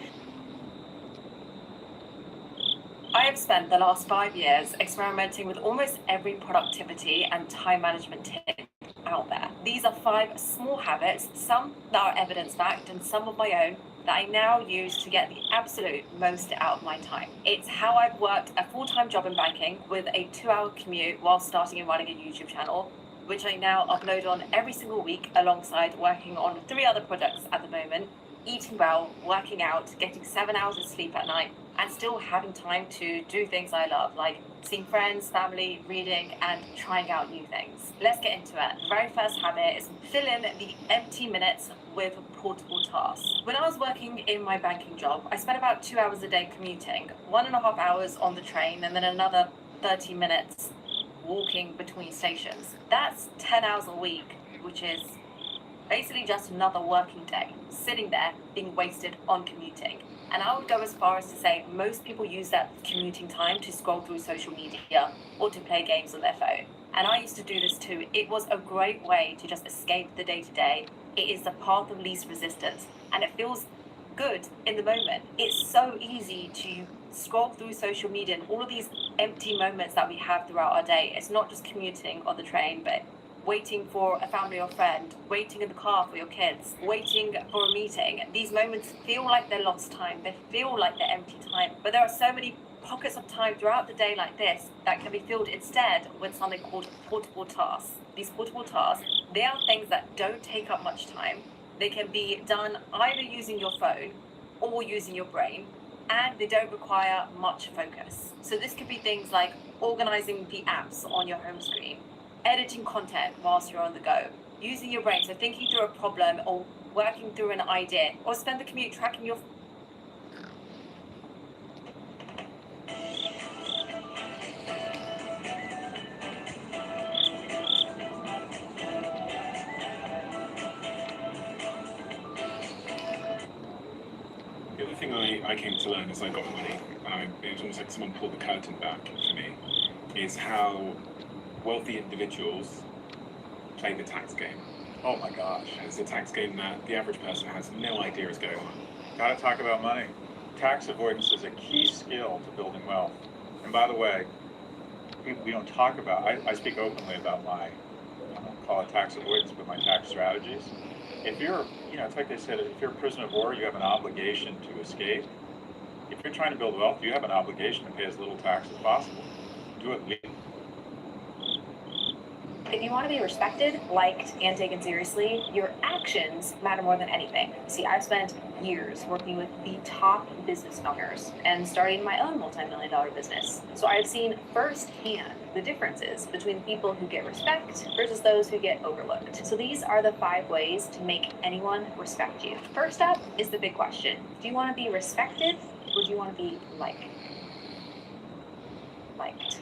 Speaker 9: I have spent the last 5 years experimenting with almost every productivity and time management tip out there. These are 5 small habits, some that are evidence-backed and some of my own, that I now use to get the absolute most out of my time. It's how I've worked a full-time job in banking with a 2-hour commute while starting and running a YouTube channel, which I now upload on every single week alongside working on 3 other projects at the moment, eating well, working out, getting 7 hours of sleep at night, and still having time to do things I love, like seeing friends, family, reading, and trying out new things. Let's get into it. The very first habit is fill in the empty minutes with portable tasks. When I was working in my banking job, I spent about 2 hours a day commuting, 1.5 hours on the train, and then another 30 minutes walking between stations. That's 10 hours a week, which is basically just another working day, sitting there being wasted on commuting. And I would go as far as to say most people use that commuting time to scroll through social media or to play games on their phone. And I used to do this too. It was a great way to just escape the day-to-day. It is the path of least resistance, and it feels good in the moment. It's so easy to scroll through social media and all of these empty moments that we have throughout our day. It's not just commuting on the train, but waiting for a family or friend, waiting in the car for your kids, waiting for a meeting. These moments feel like they're lost time. They feel like they're empty time. But there are so many pockets of time throughout the day like this that can be filled instead with something called portable tasks. these portable tasks, they are things that don't take up much time. They can be done either using your phone or using your brain, and they don't require much focus. So this could be things like organizing the apps on your home screen, editing content whilst you're on the go, using your brain, so thinking through a problem or working through an idea, or spend the commute tracking your
Speaker 10: The other thing I came to learn as I got money, and it was almost like someone pulled the curtain back for me, is how wealthy individuals play the tax game.
Speaker 11: Oh my gosh.
Speaker 10: It's a tax game that the average person has no idea is going on.
Speaker 11: Gotta talk about money. Tax avoidance is a key skill to building wealth. And by the way, we don't talk about, I speak openly about my, I don't call it tax avoidance, but my tax strategies. If you're, it's like they said, if you're a prisoner of war, you have an obligation to escape. If you're trying to build wealth, you have an obligation to pay as little tax as possible. Do it legally.
Speaker 12: If you want to be respected, liked, and taken seriously, your actions matter more than anything. See, I've spent years working with the top business owners and starting my own multi-million-dollar business. So I've seen firsthand the differences between people who get respect versus those who get overlooked. So these are the 5 ways to make anyone respect you. First up is the big question. Do you want to be respected or do you want to be liked?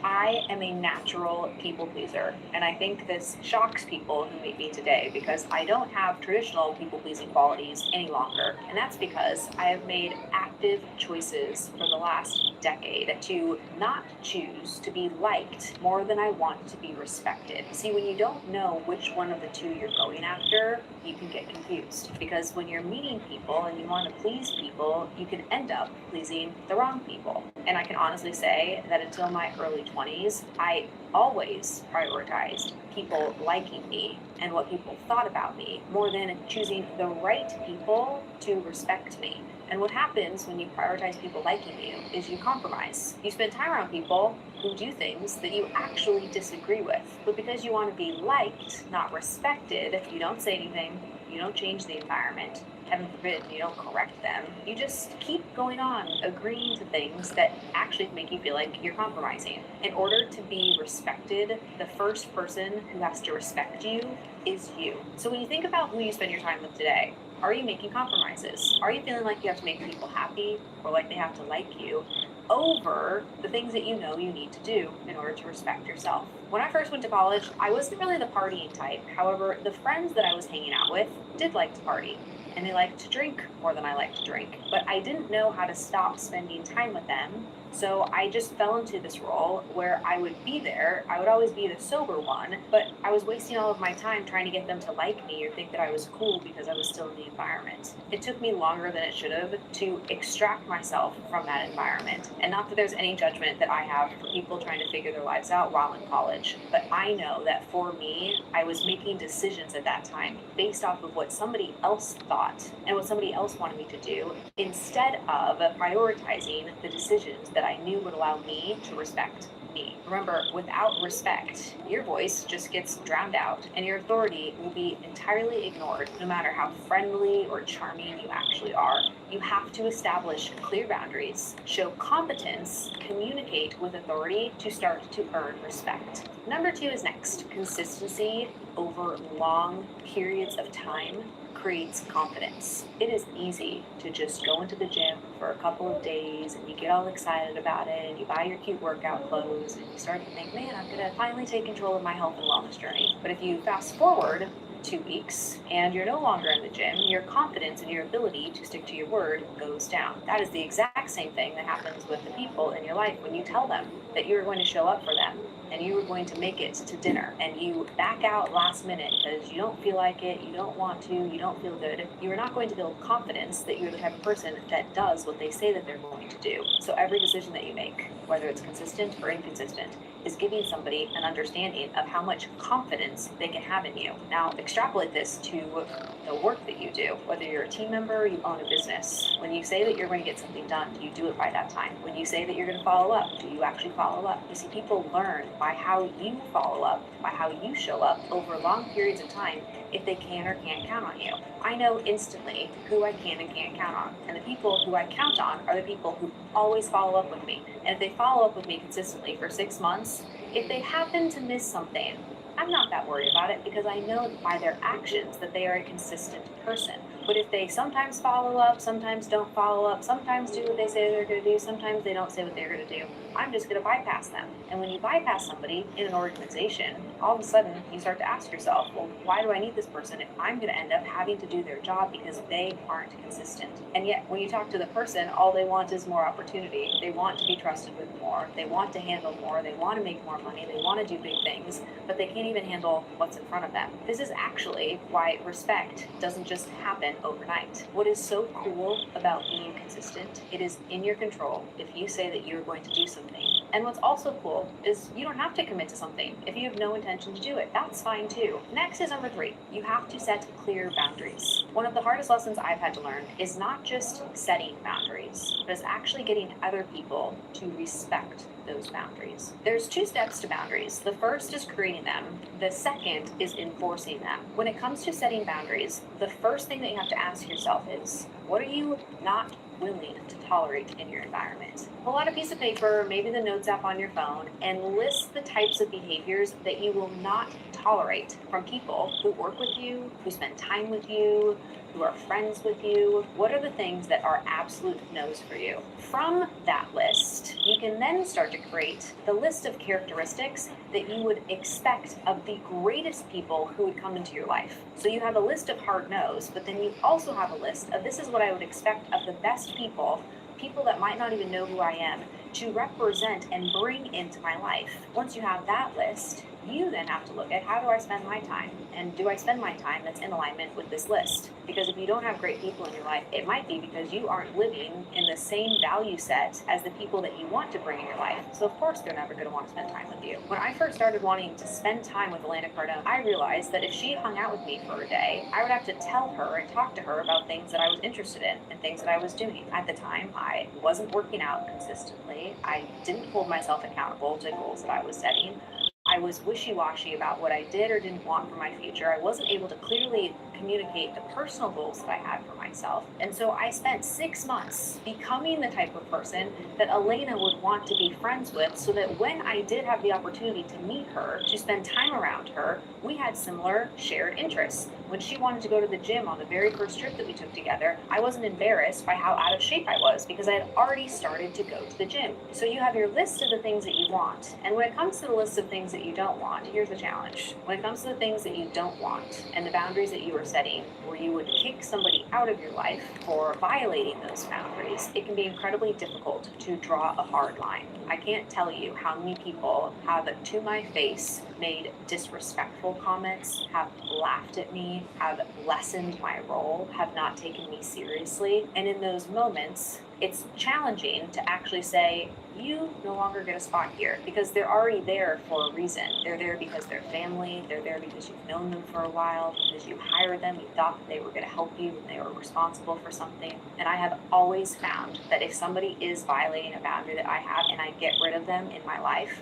Speaker 12: I am a natural people pleaser, and I think this shocks people who meet me today because I don't have traditional people pleasing qualities any longer, and that's because I have made active choices for the last decade to not choose to be liked more than I want to be respected. See, when you don't know which one of the two you're going after, you can get confused, because when you're meeting people and you want to please people, you can end up pleasing the wrong people. And I can honestly say that until my early 20s, I always prioritized people liking me and what people thought about me more than choosing the right people to respect me. And what happens when you prioritize people liking you is you compromise. You spend time around people who do things that you actually disagree with. But because you want to be liked, not respected, you don't say anything, you don't change the environment. Heaven forbid, you don't correct them. You just keep going on, agreeing to things that actually make you feel like you're compromising. In order to be respected, the first person who has to respect you is you. So when you think about who you spend your time with today, are you making compromises? Are you feeling like you have to make people happy or like they have to like you over the things that you know you need to do in order to respect yourself? When I first went to college, I wasn't really the partying type. However, the friends that I was hanging out with did like to party, and they liked to drink more than I liked to drink. But I didn't know how to stop spending time with them, so I just fell into this role where I would be there. I would always be the sober one, but I was wasting all of my time trying to get them to like me or think that I was cool because I was still in the environment. It took me longer than it should have to extract myself from that environment. And not that there's any judgment that I have for people trying to figure their lives out while in college, but I know that for me, I was making decisions at that time based off of what somebody else thought and what somebody else wanted me to do, instead of prioritizing the decisions that I knew would allow me to respect me. Remember, without respect, your voice just gets drowned out and your authority will be entirely ignored, no matter how friendly or charming you actually are. You have to establish clear boundaries, show competence, communicate with authority to start to earn respect. Number 2 is next. Consistency over long periods of time creates confidence. It is easy to just go into the gym for a couple of days and you get all excited about it and you buy your cute workout clothes and you start to think, man, I'm gonna finally take control of my health and wellness journey. But if you fast forward 2 weeks and you're no longer in the gym, your confidence and your ability to stick to your word goes down. That is the exact same thing that happens with the people in your life when you tell them that you're going to show up for them and you are going to make it to dinner and you back out last minute because you don't feel like it, you don't want to, you don't feel good. You are not going to build confidence that you're the type of person that does what they say that they're going to do. So every decision that you make, whether it's consistent or inconsistent, is giving somebody an understanding of how much confidence they can have in you. Now, extrapolate this to the work that you do. Whether you're a team member or you own a business, when you say that you're going to get something done, do you do it by that time? When you say that you're going to follow up, do you actually follow up? You see, people learn by how you follow up, by how you show up over long periods of time if they can or can't count on you. I know instantly who I can and can't count on. And the people who I count on are the people who always follow up with me. And if they follow up with me consistently for 6 months, if they happen to miss something, I'm not that worried about it because I know by their actions that they are a consistent person. But if they sometimes follow up, sometimes don't follow up, sometimes do what they say they're going to do, sometimes they don't say what they're going to do, I'm just going to bypass them. And when you bypass somebody in an organization, all of a sudden you start to ask yourself, well, why do I need this person if I'm going to end up having to do their job because they aren't consistent? And yet when you talk to the person, all they want is more opportunity. They want to be trusted with more. They want to handle more. They want to make more money. They want to do big things, but they can't even handle what's in front of them. This is actually why respect doesn't just happen overnight. What is so cool about being consistent, it is in your control if you say that you're going to do something. And what's also cool is you don't have to commit to something if you have no intention to do it. That's fine too. Next is number 3. You have to set clear boundaries. One of the hardest lessons I've had to learn is not just setting boundaries, but is actually getting other people to respect those boundaries. There's 2 steps to boundaries. The first is creating them. The second is enforcing them. When it comes to setting boundaries, the first thing that you have to ask yourself is, what are you not willing to tolerate in your environment? Pull out a piece of paper, maybe the notes app on your phone, and list the types of behaviors that you will not tolerate from people who work with you, who spend time with you, who are friends with you. What are the things that are absolute no's for you? From that list, you can then start to create the list of characteristics that you would expect of the greatest people who would come into your life. So you have a list of hard no's, but then you also have a list of this is what I would expect of the best people, people that might not even know who I am, to represent and bring into my life. Once you have that list, you then have to look at how do I spend my time? And do I spend my time that's in alignment with this list? Because if you don't have great people in your life, it might be because you aren't living in the same value set as the people that you want to bring in your life. So of course they're never going to want to spend time with you. When I first started wanting to spend time with Elena Cardone, I realized that if she hung out with me for a day, I would have to tell her and talk to her about things that I was interested in and things that I was doing. At the time, I wasn't working out consistently. I didn't hold myself accountable to goals that I was setting. I was wishy-washy about what I did or didn't want for my future. I wasn't able to clearly communicate the personal goals that I had for myself. And so I spent 6 months becoming the type of person that Elena would want to be friends with so that when I did have the opportunity to meet her, to spend time around her, we had similar shared interests. When she wanted to go to the gym on the very first trip that we took together, I wasn't embarrassed by how out of shape I was because I had already started to go to the gym. So you have your list of the things that you want. And when it comes to the list of things that you don't want, here's the challenge. When it comes to the things that you don't want and the boundaries that you are setting, where you would kick somebody out of your life for violating those boundaries, it can be incredibly difficult to draw a hard line. I can't tell you how many people have, to my face, made disrespectful comments, have laughed at me, have lessened my role, have not taken me seriously. And in those moments, it's challenging to actually say, you no longer get a spot here because they're already there for a reason. They're there because they're family. They're there because you've known them for a while, because you hired them. You thought that they were going to help you and they were responsible for something. And I have always found that if somebody is violating a boundary that I have and I get rid of them in my life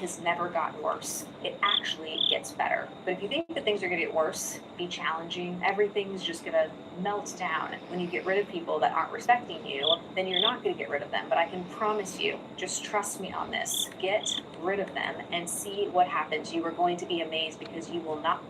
Speaker 12: has never gotten worse. It actually gets better. But if you think that things are going to get worse, be challenging, everything's just going to melt down. When you get rid of people that aren't respecting you, then you're not going to get rid of them. But I can promise you, just trust me on this. Get rid of them and see what happens. You are going to be amazed because you will not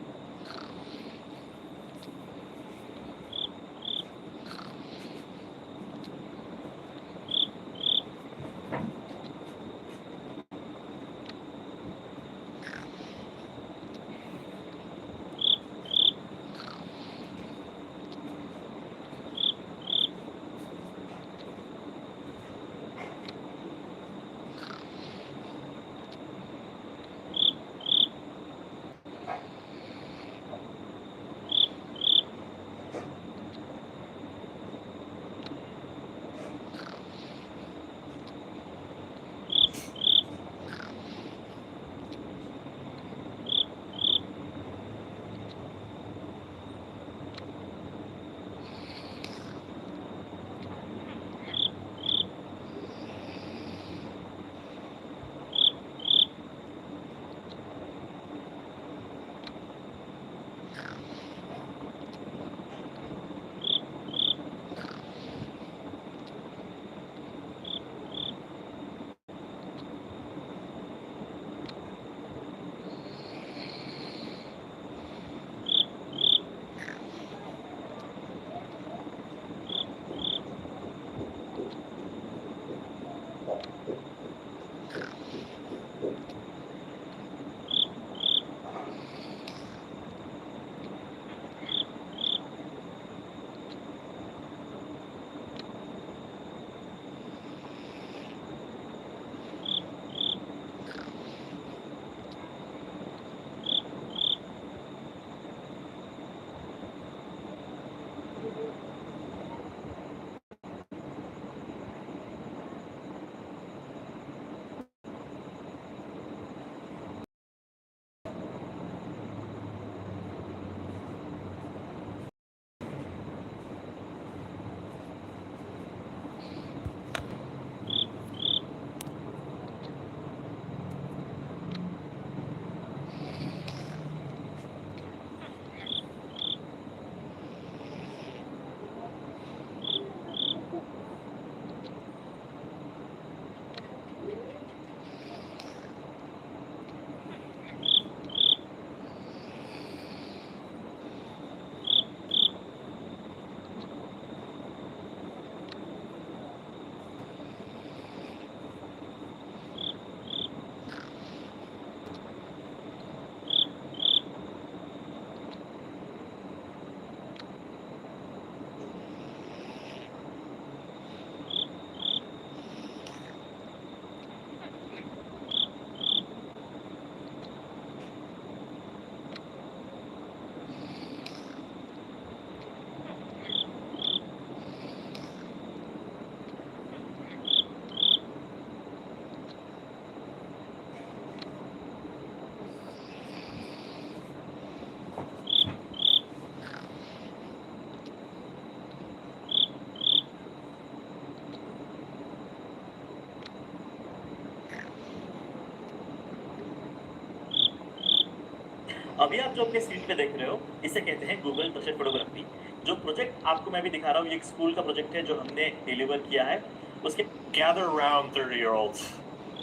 Speaker 13: अभी आप जो अपने screen पे देख रहे हो इसे कहते हैं गूगल प्रोजेक्ट फोटोग्राफी। जो प्रोजेक्ट आपको मैं भी दिखा रहा हूँ ये एक स्कूल का प्रोजेक्ट है जो हमने डिलीवर किया है। उसके
Speaker 2: Gather around, 30-year-olds.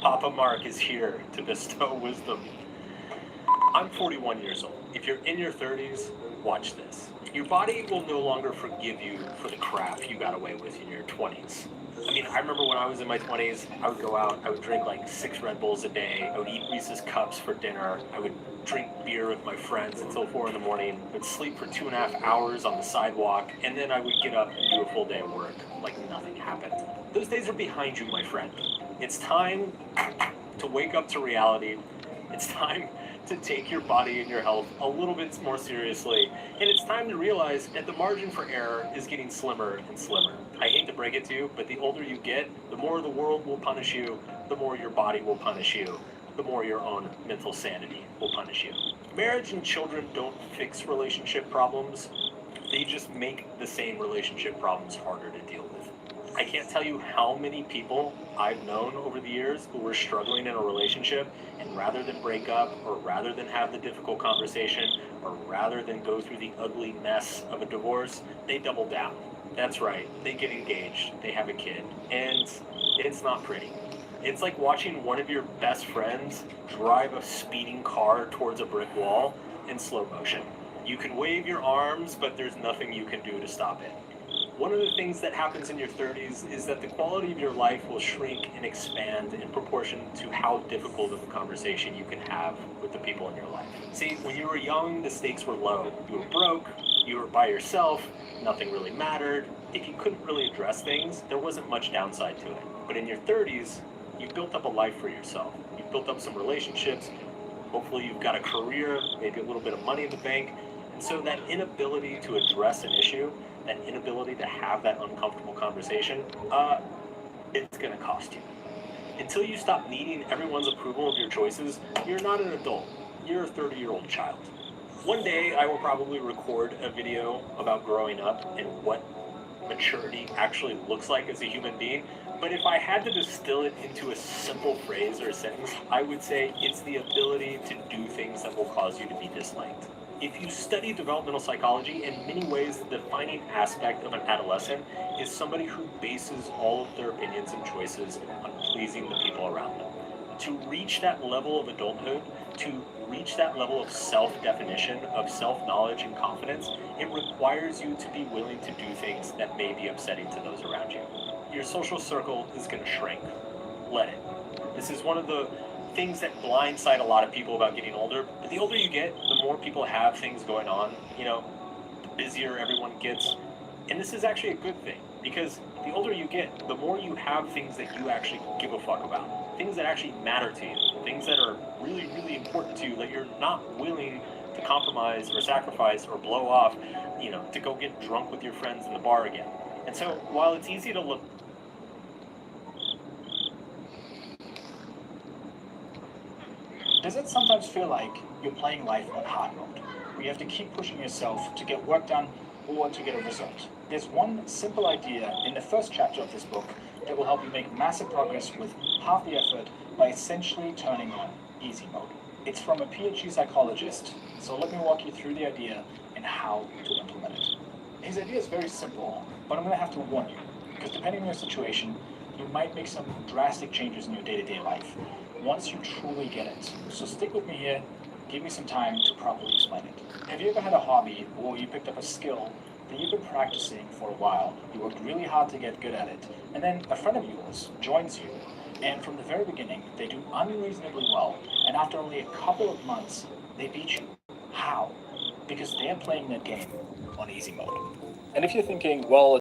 Speaker 2: Papa Mark is here to bestow wisdom. I'm 41 years old. If you're in your 30s, watch this. Your body will no longer forgive you for the crap you got away with in your 20s. I mean, I remember when I was in my 20s, I would go out, I would drink like 6 Red Bulls a day, I would eat Reese's Cups for dinner, I would drink beer with my friends until 4 in the morning, I would sleep for 2.5 hours on the sidewalk, and then I would get up and do a full day of work like nothing happened. Those days are behind you, my friend. It's time to wake up to reality. It's time to take your body and your health a little bit more seriously. And it's time to realize that the margin for error is getting slimmer and slimmer. I hate to break it to you, but the older you get, the more the world will punish you, the more your body will punish you, the more your own mental sanity will punish you. Marriage and children don't fix relationship problems. They just make the same relationship problems harder to deal with. I can't tell you how many people I've known over the years who were struggling in a relationship, and rather than break up, or rather than have the difficult conversation, or rather than go through the ugly mess of a divorce, they double down. That's right, they get engaged, they have a kid, and it's not pretty. It's like watching one of your best friends drive a speeding car towards a brick wall in slow motion. You can wave your arms, but there's nothing you can do to stop it. One of the things that happens in your 30s is that the quality of your life will shrink and expand in proportion to how difficult of a conversation you can have with the people in your life. See, when you were young, the stakes were low. You were broke, you were by yourself, nothing really mattered. If you couldn't really address things, there wasn't much downside to it. But in your 30s, you built up a life for yourself. You built up some relationships. Hopefully you've got a career, maybe a little bit of money in the bank. And so that inability to address an issue, that inability to have that uncomfortable conversation, it's gonna cost you. Until you stop needing everyone's approval of your choices, you're not an adult. You're a 30-year-old child. One day I will probably record a video about growing up and what maturity actually looks like as a human being. But if I had to distill it into a simple phrase or a sentence, I would say it's the ability to do things that will cause you to be disliked. If you study developmental psychology, in many ways, the defining aspect of an adolescent is somebody who bases all of their opinions and choices on pleasing the people around them. To reach that level of adulthood, to reach that level of self-definition, of self-knowledge and confidence, it requires you to be willing to do things that may be upsetting to those around you. Your social circle is going to shrink. Let it. This is one of the things that blindside a lot of people about getting older. But the older you get, the more people have things going on. You know, the busier everyone gets. And this is actually a good thing, because the older you get, the more you have things that you actually give a fuck about. Things that actually matter to you. Things that are really, really important to you that you're not willing to compromise or sacrifice or blow off, you know, to go get drunk with your friends in the bar again. And so while it's easy to look...
Speaker 14: Does it sometimes feel like you're playing life on hard mode, where you have to keep pushing yourself to get work done or to get a result? There's one simple idea in the first chapter of this book that will help you make massive progress with half the effort by essentially turning on easy mode. It's from a PhD psychologist, so let me walk you through the idea and how to implement it. His idea is very simple, but I'm going to have to warn you, because depending on your situation, you might make some drastic changes in your day-to-day life once you truly get it. So stick with me here, give me some time to properly explain it. Have you ever had a hobby or you picked up a skill that you've been practicing for a while, you worked really hard to get good at it, and then a friend of yours joins you, and from the very beginning, they do unreasonably well, and after only a couple of months, they beat you. How? Because they're playing that game on easy mode. And if you're thinking, well,